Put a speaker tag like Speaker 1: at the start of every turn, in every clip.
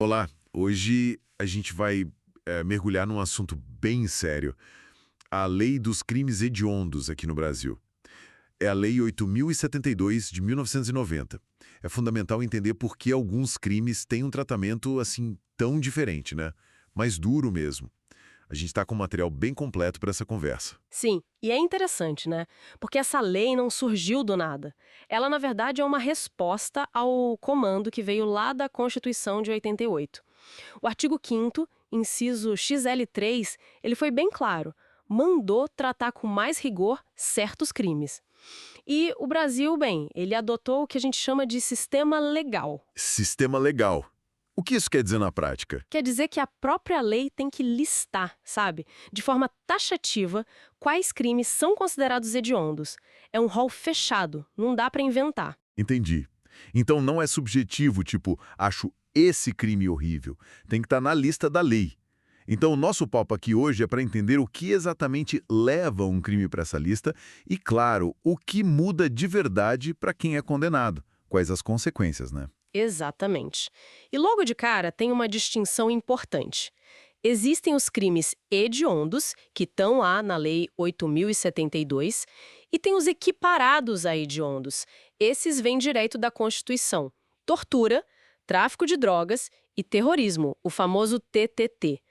Speaker 1: Olá, hoje a gente vai mergulhar num assunto bem sério, a lei dos crimes hediondos aqui no Brasil. É a Lei 8.072 de 1990. É fundamental entender por que alguns crimes têm um tratamento assim tão diferente, né? Mais duro mesmo. A gente está com um material bem completo para essa conversa.
Speaker 2: Sim, e é interessante, né? Porque essa lei não surgiu do nada. Ela, na verdade, é uma resposta ao comando que veio lá da Constituição de 88. O artigo 5º, inciso XL3, ele foi bem claro. Mandou tratar com mais rigor certos crimes. E o Brasil, bem, ele adotou o que a gente chama de sistema legal.
Speaker 1: Sistema legal. O que isso quer dizer na prática?
Speaker 2: Quer dizer que a própria lei tem que listar, sabe, de forma taxativa, quais crimes são considerados hediondos. É um rol fechado, não dá para inventar.
Speaker 1: Entendi. Então não é subjetivo, tipo, acho esse crime horrível. Tem que estar na lista da lei. Então o nosso papo aqui hoje é para entender o que exatamente leva um crime para essa lista e, claro, o que muda de verdade para quem é condenado. Quais as consequências, né?
Speaker 2: Exatamente. E logo de cara tem uma distinção importante. Existem os crimes hediondos, que estão lá na Lei 8.072, e tem os equiparados a hediondos. Esses vêm direto da Constituição. Tortura, tráfico de drogas e terrorismo, o famoso TTT.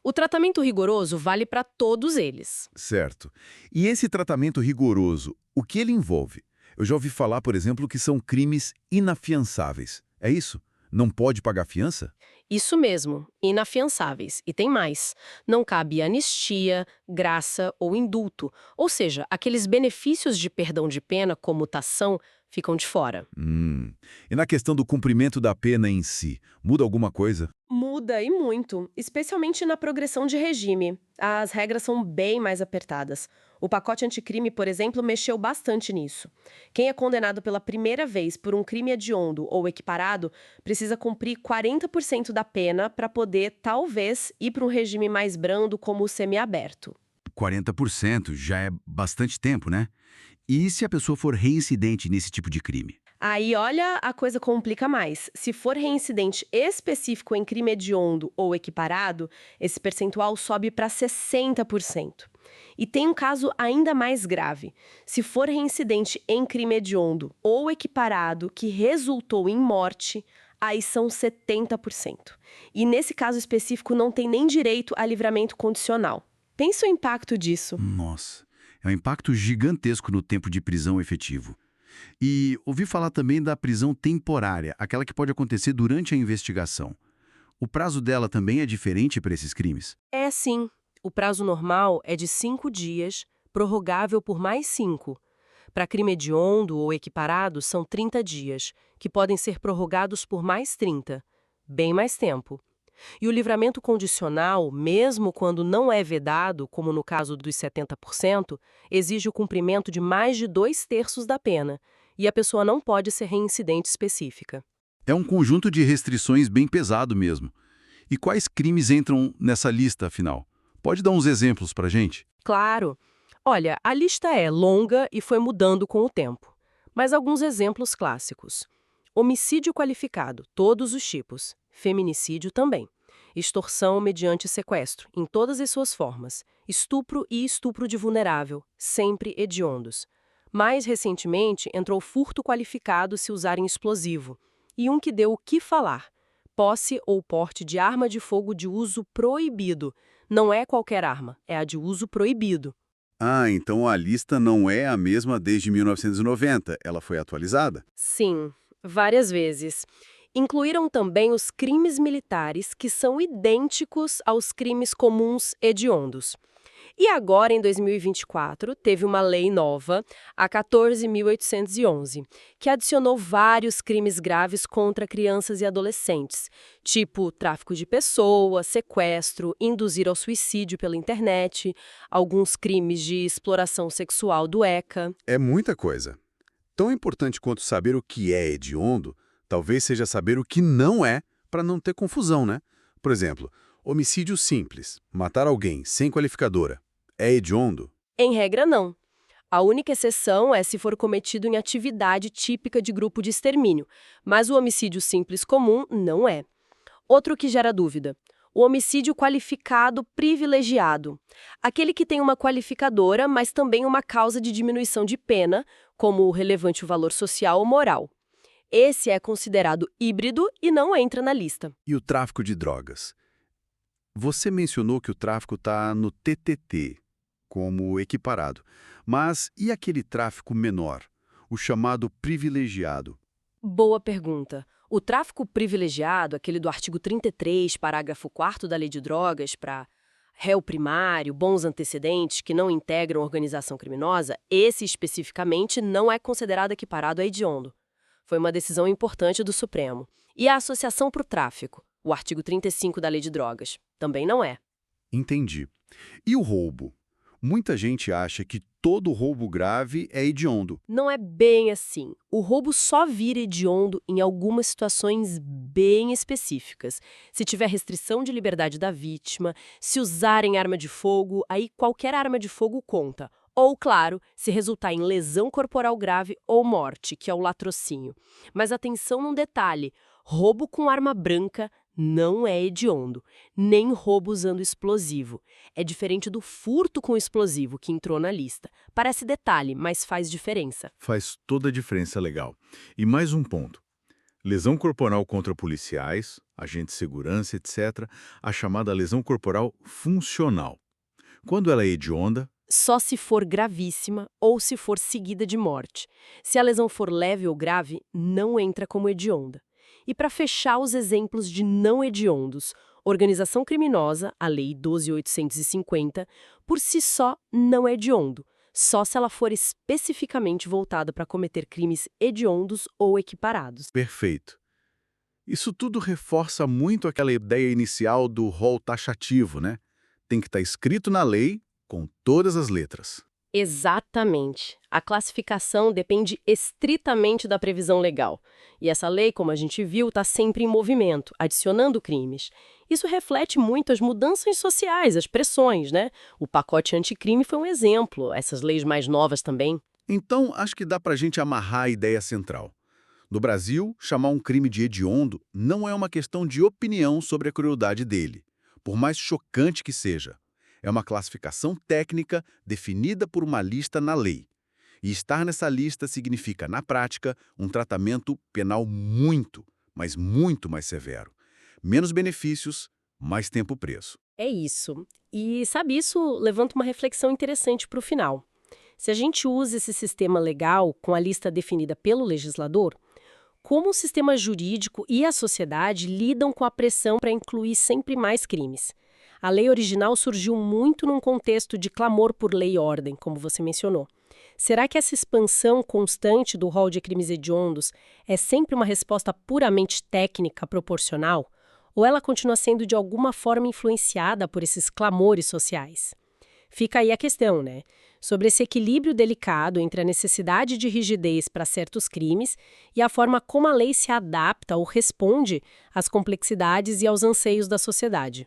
Speaker 2: O tratamento rigoroso vale para todos eles.
Speaker 1: Certo. E esse tratamento rigoroso, o que ele envolve? Eu já ouvi falar, por exemplo, que são crimes inafiançáveis. É isso? Não pode pagar fiança?
Speaker 2: Isso mesmo, inafiançáveis. E tem mais. Não cabe anistia, graça ou indulto. Ou seja, aqueles benefícios de perdão de pena, comutação, ficam de fora.
Speaker 1: E na questão do cumprimento da pena em si, muda alguma coisa?
Speaker 2: Muda e muito, especialmente na progressão de regime. As regras são bem mais apertadas. O pacote anticrime, por exemplo, mexeu bastante nisso. Quem é condenado pela primeira vez por um crime hediondo ou equiparado precisa cumprir 40% da pena para poder, talvez, ir para um regime mais brando como o semiaberto.
Speaker 3: 40% já é bastante tempo, né? E se a pessoa for reincidente nesse tipo de crime?
Speaker 2: Aí, olha, a coisa complica mais. Se for reincidente específico em crime hediondo ou equiparado, esse percentual sobe para 60%. E tem um caso ainda mais grave. Se for reincidente em crime hediondo ou equiparado que resultou em morte, aí são 70%. E nesse caso específico não tem nem direito a livramento condicional. Pensa o impacto disso.
Speaker 3: Nossa, é um impacto gigantesco no tempo de prisão efetivo. E ouvi falar também da prisão temporária, aquela que pode acontecer durante a investigação. O prazo dela também é diferente para esses crimes?
Speaker 2: É sim. O prazo normal é de 5 dias, prorrogável por mais 5. Para crime hediondo ou equiparado, são 30 dias, que podem ser prorrogados por mais 30. Bem mais tempo. E o livramento condicional, mesmo quando não é vedado, como no caso dos 70%, exige o cumprimento de mais de 2/3 da pena, e a pessoa não pode ser reincidente específica.
Speaker 3: É um conjunto de restrições bem pesado mesmo. E quais crimes entram nessa lista, afinal? Pode dar uns exemplos para gente?
Speaker 2: Claro! Olha, a lista é longa e foi mudando com o tempo. Mas alguns exemplos clássicos. Homicídio qualificado, todos os tipos. Feminicídio também. Extorsão mediante sequestro, em todas as suas formas. Estupro e estupro de vulnerável, sempre hediondos. Mais recentemente, entrou furto qualificado se usarem explosivo. E um que deu o que falar. Posse ou porte de arma de fogo de uso proibido. Não é qualquer arma, é a de uso proibido.
Speaker 1: Ah, então a lista não é a mesma desde 1990. Ela foi atualizada?
Speaker 2: Sim, várias vezes. Incluíram também os crimes militares, que são idênticos aos crimes comuns hediondos. E agora, em 2024, teve uma lei nova, a 14.811, que adicionou vários crimes graves contra crianças e adolescentes, tipo tráfico de pessoas, sequestro, induzir ao suicídio pela internet, alguns crimes de exploração sexual do ECA.
Speaker 1: É muita coisa. Tão importante quanto saber o que é hediondo, talvez seja saber o que não é, para não ter confusão, né? Por exemplo, homicídio simples, matar alguém sem qualificadora, é hediondo?
Speaker 2: Em regra, não. A única exceção é se for cometido em atividade típica de grupo de extermínio, mas o homicídio simples comum não é. Outro que gera dúvida: o homicídio qualificado privilegiado. Aquele que tem uma qualificadora, mas também uma causa de diminuição de pena, como o relevante valor social ou moral. Esse é considerado híbrido e não entra na lista.
Speaker 3: E o tráfico de drogas? Você mencionou que o tráfico está no TTT, como equiparado. Mas e aquele tráfico menor, o chamado privilegiado?
Speaker 2: Boa pergunta. O tráfico privilegiado, aquele do artigo 33, parágrafo 4º da Lei de Drogas, para réu primário, bons antecedentes que não integram organização criminosa, esse especificamente não é considerado equiparado a hediondo. Foi uma decisão importante do Supremo. E a associação para o tráfico, o artigo 35 da Lei de Drogas, também não é.
Speaker 3: Entendi. E o roubo? Muita gente acha que todo roubo grave é hediondo.
Speaker 2: Não é bem assim. O roubo só vira hediondo em algumas situações bem específicas. Se tiver restrição de liberdade da vítima, se usarem arma de fogo, aí qualquer arma de fogo conta. Ou, claro, se resultar em lesão corporal grave ou morte, que é o latrocínio. Mas atenção num detalhe: roubo com arma branca não é hediondo, nem roubo usando explosivo. É diferente do furto com explosivo, que entrou na lista. Parece detalhe, mas faz diferença.
Speaker 4: Faz toda a diferença, legal. E mais um ponto. Lesão corporal contra policiais, agentes de segurança, etc. A chamada lesão corporal funcional. Quando ela é hedionda,
Speaker 2: Só se for gravíssima ou se for seguida de morte. Se a lesão for leve ou grave, não entra como hedionda. E para fechar os exemplos de não hediondos, organização criminosa, a Lei 12.850, por si só não é hediondo, só se ela for especificamente voltada para cometer crimes hediondos ou equiparados.
Speaker 4: perfeito. Isso tudo reforça muito aquela ideia inicial do rol taxativo, né? Tem que estar escrito na lei, com todas as letras.
Speaker 2: Exatamente. A classificação depende estritamente da previsão legal. E essa lei, como a gente viu, está sempre em movimento, adicionando crimes. Isso reflete muito as mudanças sociais, as pressões, né? O pacote anticrime foi um exemplo, essas leis mais novas também.
Speaker 3: Então, acho que dá pra gente amarrar a ideia central. No Brasil, chamar um crime de hediondo não é uma questão de opinião sobre a crueldade dele, por mais chocante que seja. É uma classificação técnica definida por uma lista na lei. E estar nessa lista significa, na prática, um tratamento penal muito, mas muito mais severo. Menos benefícios, mais tempo preso.
Speaker 2: É isso. E, sabe, isso levanta uma reflexão interessante para o final. Se a gente usa esse sistema legal com a lista definida pelo legislador, como o sistema jurídico e a sociedade lidam com a pressão para incluir sempre mais crimes? A lei original surgiu muito num contexto de clamor por lei e ordem, como você mencionou. Será que essa expansão constante do rol de crimes hediondos é sempre uma resposta puramente técnica proporcional? Ou ela continua sendo de alguma forma influenciada por esses clamores sociais? Fica aí a questão, né? Sobre esse equilíbrio delicado entre a necessidade de rigidez para certos crimes e a forma como a lei se adapta ou responde às complexidades e aos anseios da sociedade.